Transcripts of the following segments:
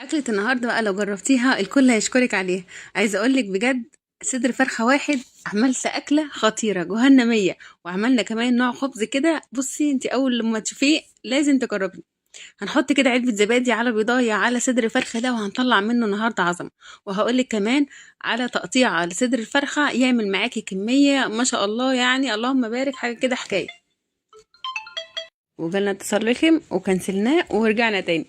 أكلة النهاردة بقى لو جربتيها الكل هيشكرك عليها. عايزة أقولك بجد، صدر فرخة واحد عملت أكلة خطيرة جهنمية. وعملنا كمان نوع خبز كده، بصي انت أول لما تشوفيه لازم تجربيه. هنحط كده علبة زبادي على بيضاية على صدر الفرخة ده، وهنطلع منه النهاردة عظمة. وهقولك كمان على تقطيع على صدر الفرخة يعمل معاكي كمية ما شاء الله، يعني اللهم بارك، حاجة كده حكاية. وجالنا اتصال رخم وكنسلناه ورجعنا تاني.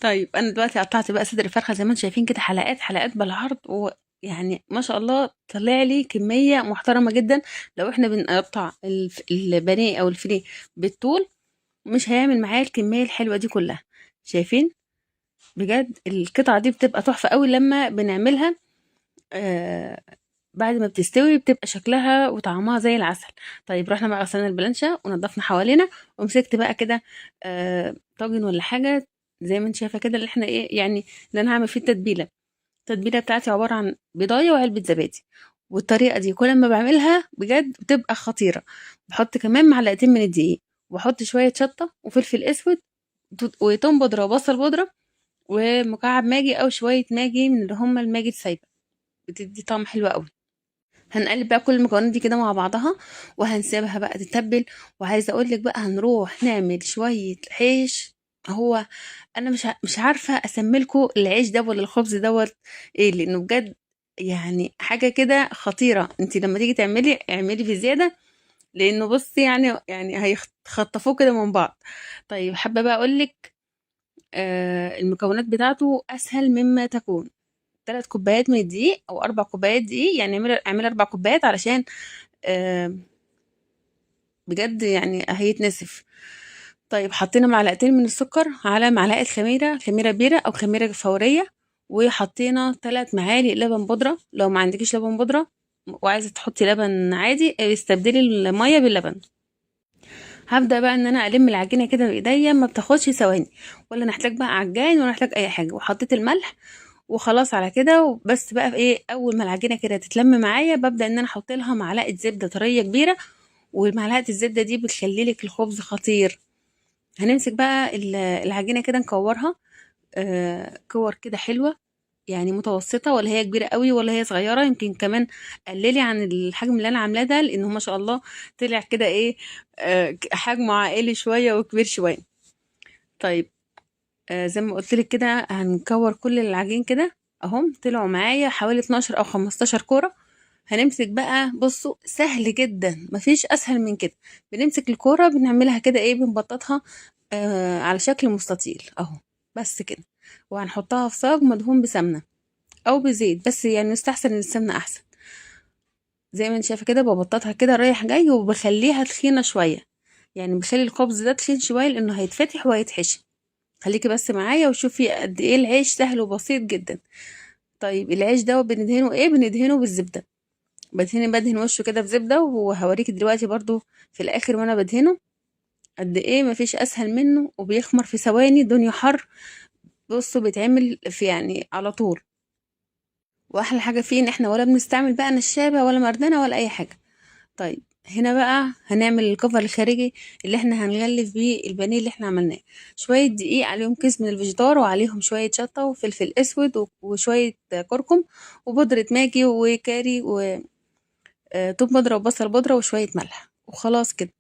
طيب انا دلوقتي قطعت بقى صدر الفرخه زي ما انتم شايفين كده، حلقات حلقات بالعرض، ويعني ما شاء الله طلع لي كميه محترمه جدا. لو احنا بنقطع البانيه او الفيليه بالطول مش هيعمل معايا الكميه الحلوه دي كلها. شايفين؟ بجد القطعه دي بتبقى تحفه قوي لما بنعملها. آه بعد ما بتستوي بتبقى شكلها وطعمها زي العسل. طيب رحنا بقى غسلنا البلانشة ونضفنا حوالينا، ومسكت بقى كده طاجن ولا حاجة، زي ما انت شايفة كده، اللي احنا ايه يعني، اللي انا هعمل فيه التتبيلة. التتبيلة بتاعتي عبارة عن بيضاية وعلبة زبادي. والطريقة دي كل ما بعملها بجد بتبقى خطيرة. بحط كمان معلقتين من الدقيق، وبحط شوية شطة وفلفل اسود وتوم بودرة وبصل بودرة ومكعب ماجي او شوية ماجي من اللي هم الماجي السايبة، بتدي طعم حلو قوي. هنقلب بقى كل المكونات دي كده مع بعضها، وهنسيبها بقى تتبل. وعايزه اقول لك بقى هنروح نعمل شويه عيش. هو انا مش عارفه اسميلكوا العيش ده ولا الخبز دوت ايه، لانه بجد يعني حاجه كده خطيره. انت لما تيجي تعملي اعملي في زياده، لانه بصي يعني هيخطفوه كده من بعض. طيب حابه بقى اقول لك، المكونات بتاعته اسهل مما تكون. 3 كوبايات من الدقيق او 4 كوبايات دقيق، يعني اعملي 4 كوبايات علشان آه بجد يعني هيتنسف. طيب حطينا معلقتين من السكر على معلقه خميره بيره او خميره فوريه. وحطينا 3 معالق لبن بودره. لو ما عندكيش لبن بودره وعايزه تحطي لبن عادي، استبدلي الميه باللبن. هبدا بقى ان انا الم العجينه كده بايديا، ما بتاخدش ثواني، ولا نحتاج بقى عجان ولا نحتاج اي حاجه. وحطيت الملح وخلاص على كده. وبس بقى في ايه، اول ما العجينه كده تتلم معايا ببدا ان انا احط لها معلقه زبده طريه كبيره. ومعلقه الزبده دي بتخلي لك الخبز خطير. هنمسك بقى العجينه كده نكورها كور كده حلوه، يعني متوسطه، ولا هي كبيره قوي ولا هي صغيره. يمكن كمان قللي عن الحجم اللي انا عاملاه ده، لانه ما شاء الله طلع كده ايه، حجمه عائلي شويه وكبير شويه. طيب زي ما قلت لك كده هنكور كل العجين كده اهم، طلعوا معايا حوالي 12 او 15 كوره. هنمسك بقى، بصوا سهل جدا، مفيش اسهل من كده. بنمسك الكوره بنعملها كده ايه، بنبططها على شكل مستطيل اهو، بس كده. وهنحطها في صاج مدهون بسمنه او بزيت، بس يعني يستحسن السمنه احسن. زي ما انت شايفه كده ببططها كده رايح جاي، وبخليها تخينه شويه. يعني بخلي الخبز ده تخين شويه لانه هيتفتح وهيتحشي. خليكي بس معايا وشوفي قد ايه العيش سهل وبسيط جدا. طيب العيش ده بندهنه ايه، بندهنه بالزبده. بدهن وشه كده بزبده، وهوريكي دلوقتي برضو في الاخر وانا بدهنه قد ايه مفيش اسهل منه، وبيخمر في ثواني، الدنيا حر. بصوا بيتعمل في يعني على طول. واحلى حاجه فيه ان احنا ولا بنستعمل بقى نشابه ولا مردانه ولا اي حاجه. طيب هنا بقى هنعمل الكفر الخارجي اللي احنا هنغلف بيه البانيه اللي احنا عملناه. شوية دقيق عليهم كيس من الفيجيتار، وعليهم شوية شطة وفلفل اسود وشوية كركم وبودرة ماجي وكاري وتوم بودرة وبصل بودرة وشوية ملح، وخلاص كده.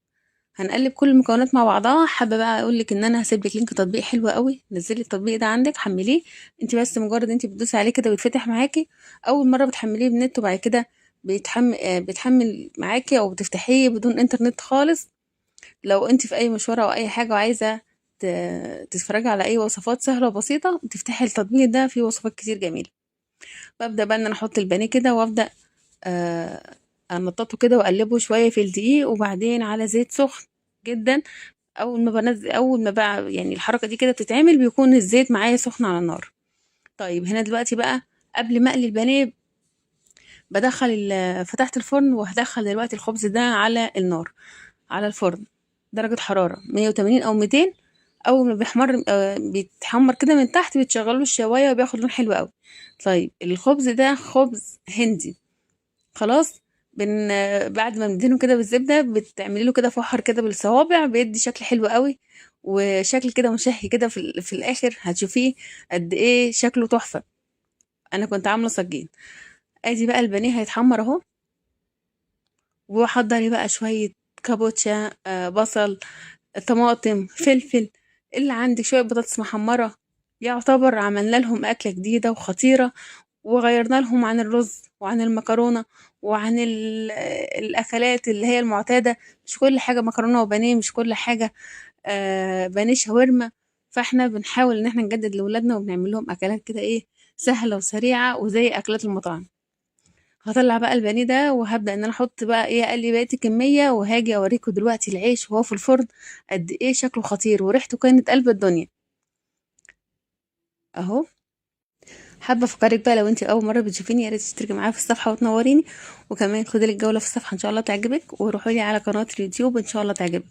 هنقلب كل المكونات مع بعضها. حابه بقى اقول لك ان انا هسيب لك لينك تطبيق حلو قوي، نزلي التطبيق ده عندك حمليه. انت بس مجرد انت بتدوسي عليه كده بيتفتح معاكي. اول مره بتحمليه بالنت، وبعد كده بيتحمل معاكي او بتفتحيه بدون انترنت خالص. لو انت في اي مشوار او اي حاجه وعايزه تتفرجي على اي وصفات سهله وبسيطه، بتفتحي التطبيق ده فيه وصفات كتير جميله. ببدا بقى ان انا احط البانيه كده، وابدا آه، انططه كده واقلبه شويه في الدقيق، وبعدين على زيت سخن جدا. اول ما بقى يعني الحركه دي كده بتتعمل، بيكون الزيت معايا سخن على النار. طيب هنا دلوقتي بقى قبل ما اقلي البانيه فتحت الفرن، وهدخل دلوقتي الخبز ده على النار، على الفرن درجه حراره 180 او 200. اول ما بيتحمر كده من تحت، بتشغلوا الشوايه وبياخد لون حلو قوي. طيب الخبز ده خبز هندي. خلاص. بعد ما ندهنه كده بالزبده، بتعملي له كده فحر كده بالصوابع، بيدي شكل حلو قوي. وشكل كده مشهي كده في الاخر هتشوفيه قد ايه شكله تحفه. انا كنت عامله صاجين. ادي بقى البانيه هيتحمر اهو، وحضري بقى شويه كابوتشا، بصل، طماطم، فلفل، اللي عندك شويه بطاطس محمره. يعتبر عملنا لهم اكله جديده وخطيره، وغيرنا لهم عن الرز وعن المكرونه وعن الاكلات اللي هي المعتاده. مش كل حاجه مكرونه وبانيه، مش كل حاجه بانيه شاورما. فاحنا بنحاول ان احنا نجدد لاولادنا وبنعمل لهم اكلات كده ايه، سهله وسريعه وزي اكلات المطاعم. هطلع بقى البانيه ده وهبدا ان انا احط بقى ايه اقلي بقية الكميه، وهاجي اوريكم دلوقتي العيش وهو في الفرن قد ايه شكله خطير وريحته كانت قلب الدنيا اهو. حابه افكرك بقى لو انت اول مره بتشوفيني، يا ريت تشتركي معايا في الصفحه وتنوريني، وكمان خدي لك جوله في الصفحه ان شاء الله تعجبك، وروحوا لي على قناه اليوتيوب ان شاء الله تعجبك.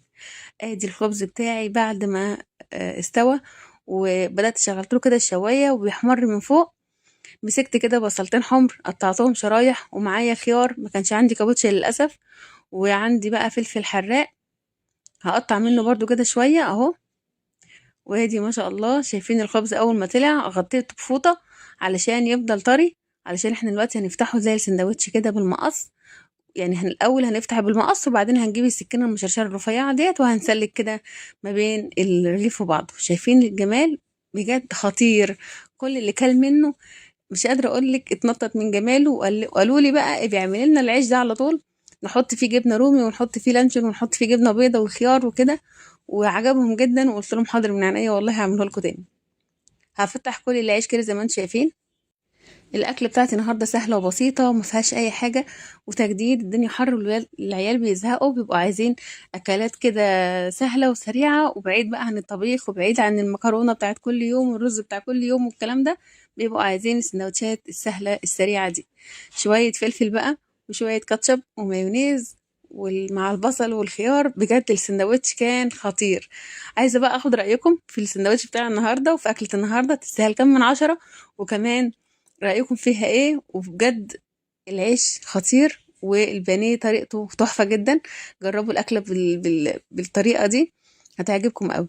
ادي الخبز بتاعي بعد ما استوى، وبدات شغلت له كده الشوايه وبيحمر من فوق. مسكت كده بصلتين حمر قطعتهم شرايح، ومعايا خيار، ما كانش عندي كابوتشا للاسف، وعندي بقى فلفل حراق هقطع منه برضو كده شويه اهو. وادي ما شاء الله شايفين الخبز اول ما طلع غطيته بفوطه علشان يفضل طري، علشان احنا دلوقتي هنفتحه زي السندوتش كده بالمقص. يعني الاول هنفتح بالمقص، وبعدين هنجيب السكينه المشرشره الرفيعه ديت وهنسلك كده ما بين الرغيف وبعضه. شايفين الجمال؟ بجد خطير. كل اللي كل منه مش قادره اقول لك اتنطط من جماله، وقالوا لي بقى بيعمل لنا العيش ده على طول نحط فيه جبنه رومي ونحط فيه لانشون ونحط فيه جبنه بيضه وخيار وكده، وعجبهم جدا. وقلت لهم حاضر من عينيا والله هعمله لكم تاني. هفتح كل العيش كده زي ما انتم شايفين. الاكل بتاعتي النهارده سهله وبسيطه وما فيهاش اي حاجه، وتجديد. الدنيا حر والعيال بيزهقوا، بيبقوا عايزين اكلات كده سهله وسريعه وبعيد بقى عن الطبيخ وبعيد عن المكرونه بتاعت كل يوم والرز بتاع كل يوم والكلام ده. بيبقوا عايزين السندوتشات السهله السريعه دي. شويه فلفل بقى وشويه كاتشب ومايونيز مع البصل والخيار، بجد السندوتش كان خطير. عايزه بقى اخد رايكم في السندوتش بتاع النهارده وفي اكله النهارده، تستاهل كام من 10؟ وكمان رأيكم فيها ايه؟ وبجد العيش خطير والبانيه طريقته تحفة جدا. جربوا الأكلة بالطريقة دي هتعجبكم قوي.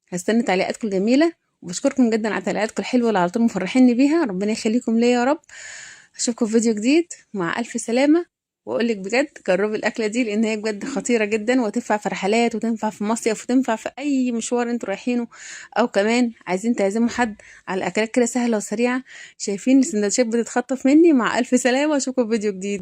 هستنى تعليقاتكم الجميلة، وبشكركم جدا على تعليقاتكم الحلوة اللي على طول مفرحيني بيها. ربنا يخليكم ليا يا رب. اشوفكم في فيديو جديد مع ألف سلامة. واقول لك بجد جربي الاكله دي لان هي بجد خطيره جدا، وتنفع في رحلات وتنفع في مصيف وتنفع في اي مشوار انتوا رايحينه، او كمان عايزين تعزموا حد على اكلات كده سهله وسريعه. شايفين السندوتشات بتتخطف مني. مع الف سلامه واشوفكم في فيديو جديد.